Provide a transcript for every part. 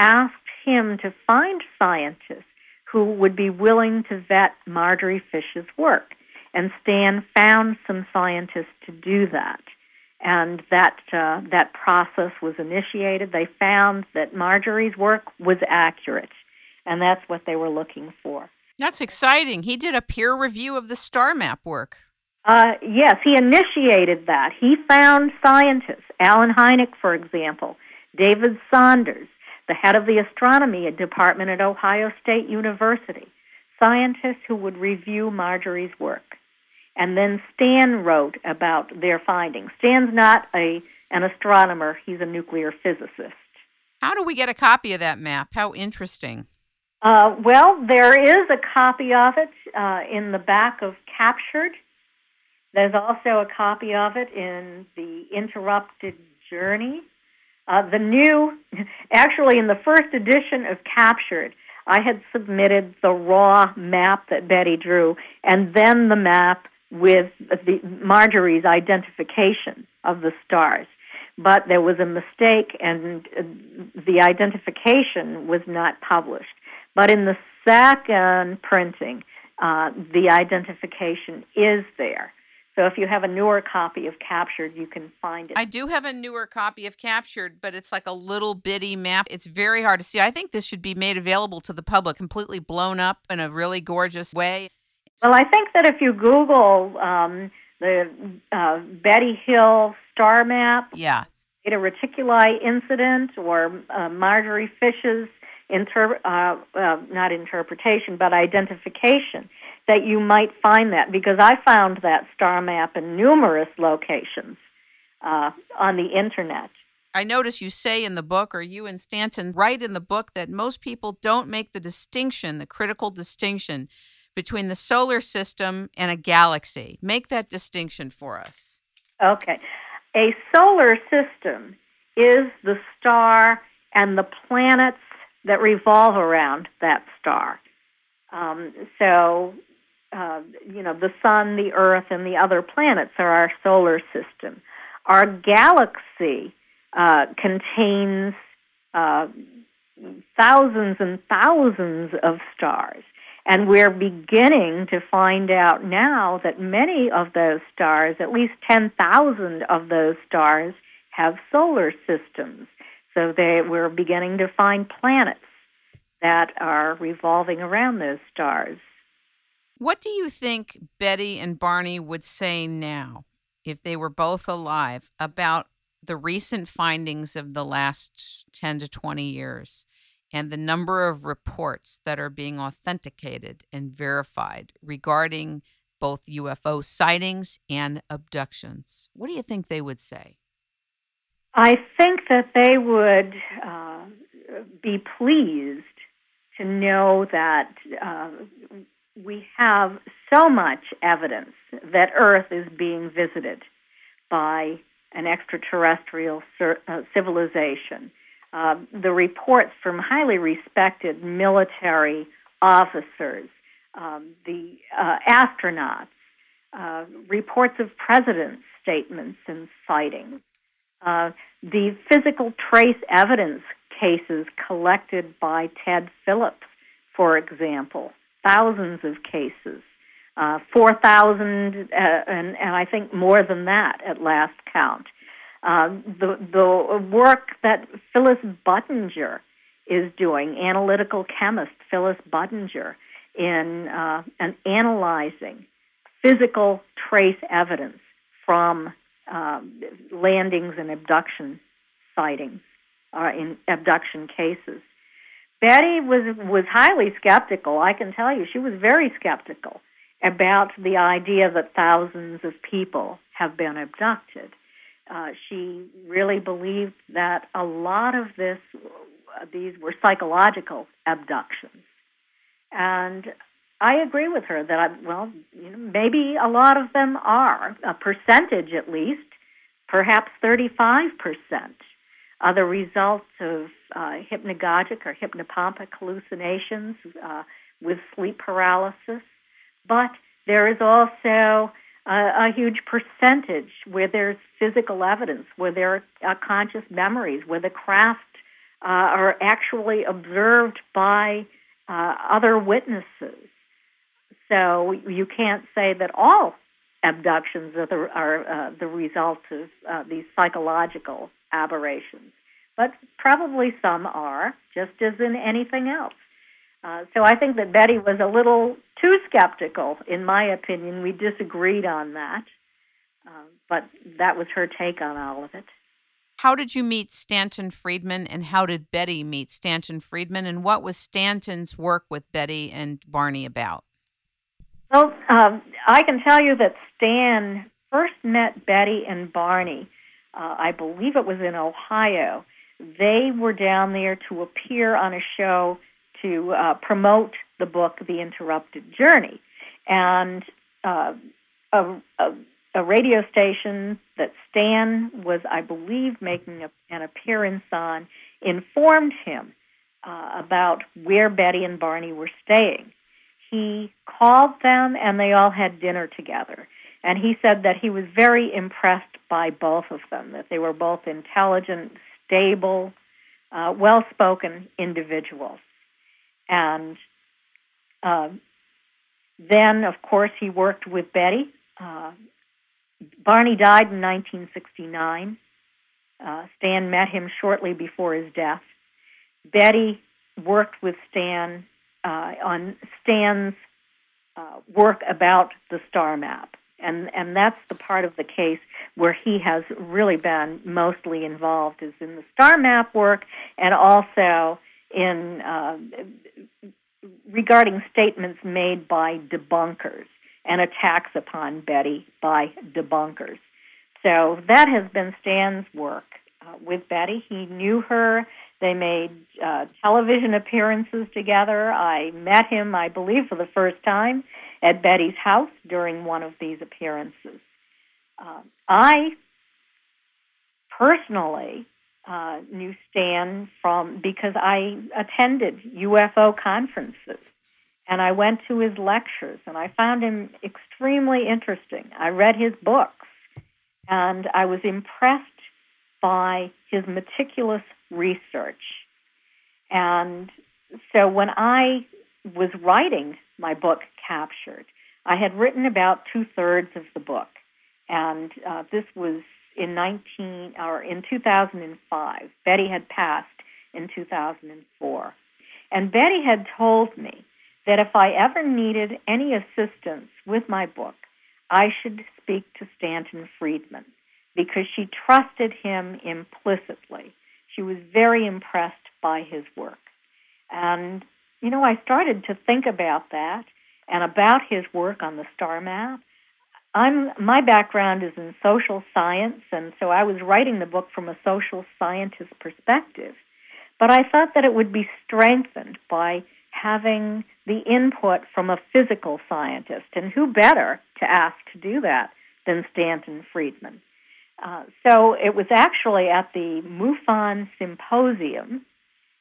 asked him to find scientists who would be willing to vet Marjorie Fish's work. And Stan found some scientists to do that. And that process was initiated. They found that Marjorie's work was accurate, and that's what they were looking for. That's exciting. He did a peer review of the star map work. Yes, he initiated that. He found scientists, Alan Hynek, for example, David Saunders, the head of the astronomy department at Ohio State University, scientists who would review Marjorie's work. And then Stan wrote about their findings. Stan's not an astronomer. He's a nuclear physicist. How do we get a copy of that map? How interesting. Well, there is a copy of it in the back of Captured. There's also a copy of it in the Interrupted Journey. Actually, in the first edition of Captured, I had submitted the raw map that Betty drew, and then the map with Marjorie's identification of the stars. But there was a mistake, and the identification was not published. But in the second printing, the identification is there. So if you have a newer copy of Captured, you can find it. I do have a newer copy of Captured, but it's like a little bitty map. It's very hard to see. I think this should be made available to the public, completely blown up in a really gorgeous way. Well, I think that if you Google the Betty Hill star map, yeah, Beta Reticuli incident, or Marjorie Fish's not interpretation, but identification, that you might find that, because I found that star map in numerous locations on the Internet. I notice you say in the book, or you and Stanton write in the book, that most people don't make the distinction, the critical distinction, between the solar system and a galaxy. Make that distinction for us. Okay. A solar system is the star and the planets that revolve around that star. The sun, the earth, and the other planets are our solar system. Our galaxy contains thousands and thousands of stars. And we're beginning to find out now that many of those stars, at least 10,000 of those stars, have solar systems. So we're beginning to find planets that are revolving around those stars. What do you think Betty and Barney would say now, if they were both alive, about the recent findings of the last 10 to 20 years? And the number of reports that are being authenticated and verified regarding both UFO sightings and abductions. What do you think they would say? I think that they would be pleased to know that we have so much evidence that Earth is being visited by an extraterrestrial civilization. The reports from highly respected military officers, the astronauts, reports of presidents' statements and sightings, the physical trace evidence cases collected by Ted Phillips, for example, thousands of cases, 4,000, and I think more than that at last count. The work that Phyllis Buttinger is doing, analytical chemist Phyllis Buttinger, in analyzing physical trace evidence from landings and abduction sightings, in abduction cases. Betty was highly skeptical. I can tell you, she was very skeptical about the idea that thousands of people have been abducted. She really believed that a lot of these were psychological abductions. And I agree with her that, maybe a lot of them are, a percentage at least, perhaps 35%, are the results of hypnagogic or hypnopompic hallucinations with sleep paralysis. But there is also a huge percentage where there's physical evidence, where there are conscious memories, where the craft are actually observed by other witnesses. So you can't say that all abductions are the result of these psychological aberrations, but probably some are, just as in anything else. So I think that Betty was a little too skeptical, in my opinion. We disagreed on that, but that was her take on all of it. How did you meet Stanton Friedman, and how did Betty meet Stanton Friedman, and what was Stanton's work with Betty and Barney about? Well, I can tell you that Stan first met Betty and Barney, I believe it was in Ohio. They were down there to appear on a show to promote the book, The Interrupted Journey. And a radio station that Stan was, I believe, making an appearance on informed him about where Betty and Barney were staying. He called them, and they all had dinner together. And he said that he was very impressed by both of them, that they were both intelligent, stable, well-spoken individuals. And then, of course, he worked with Betty. Barney died in 1969. Stan met him shortly before his death. Betty worked with Stan on Stan's work about the star map. And that's the part of the case where he has really been mostly involved, is in the star map work, and also in regarding statements made by debunkers and attacks upon Betty by debunkers. So that has been Stan's work with Betty. He knew her. They made television appearances together. I met him, I believe, for the first time at Betty's house during one of these appearances. I personally knew Stan because I attended UFO conferences, and I went to his lectures, and I found him extremely interesting. I read his books, and I was impressed by his meticulous research. And so when I was writing my book, Captured, I had written about 2/3 of the book, and this was in 2005. Betty had passed in 2004. And Betty had told me that if I ever needed any assistance with my book, I should speak to Stanton Friedman, because she trusted him implicitly. She was very impressed by his work. And, I started to think about that and about his work on the star map. My background is in social science, and so I was writing the book from a social scientist perspective. But I thought that it would be strengthened by having the input from a physical scientist, and who better to ask to do that than Stanton Friedman? So it was actually at the MUFON Symposium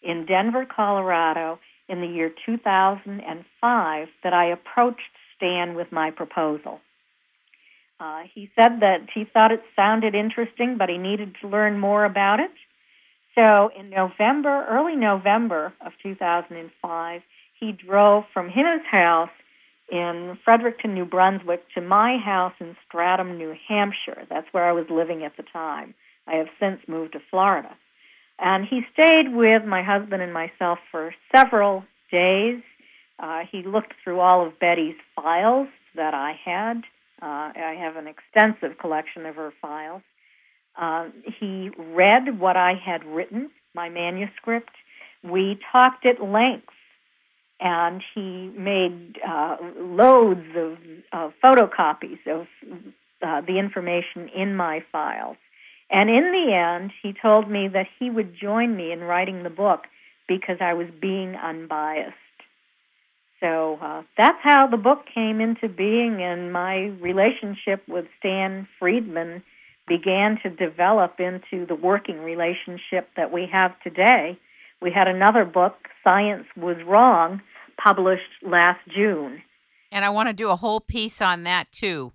in Denver, Colorado, in the year 2005 that I approached Stan with my proposal. He said that he thought it sounded interesting, but he needed to learn more about it. So in early November of 2005, he drove from his house in Fredericton, New Brunswick, to my house in Stratham, New Hampshire. That's where I was living at the time. I have since moved to Florida. And he stayed with my husband and myself for several days. He looked through all of Betty's files that I had. I have an extensive collection of her files. He read what I had written, my manuscript. We talked at length, and he made loads of photocopies of the information in my files. And in the end, he told me that he would join me in writing the book because I was being unbiased. So that's how the book came into being, and my relationship with Stan Friedman began to develop into the working relationship that we have today. We had another book, Science Was Wrong, published last June. And I want to do a whole piece on that, too.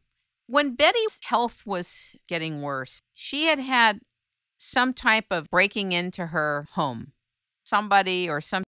When Betty's health was getting worse, she had some type of breaking into her home. somebody or some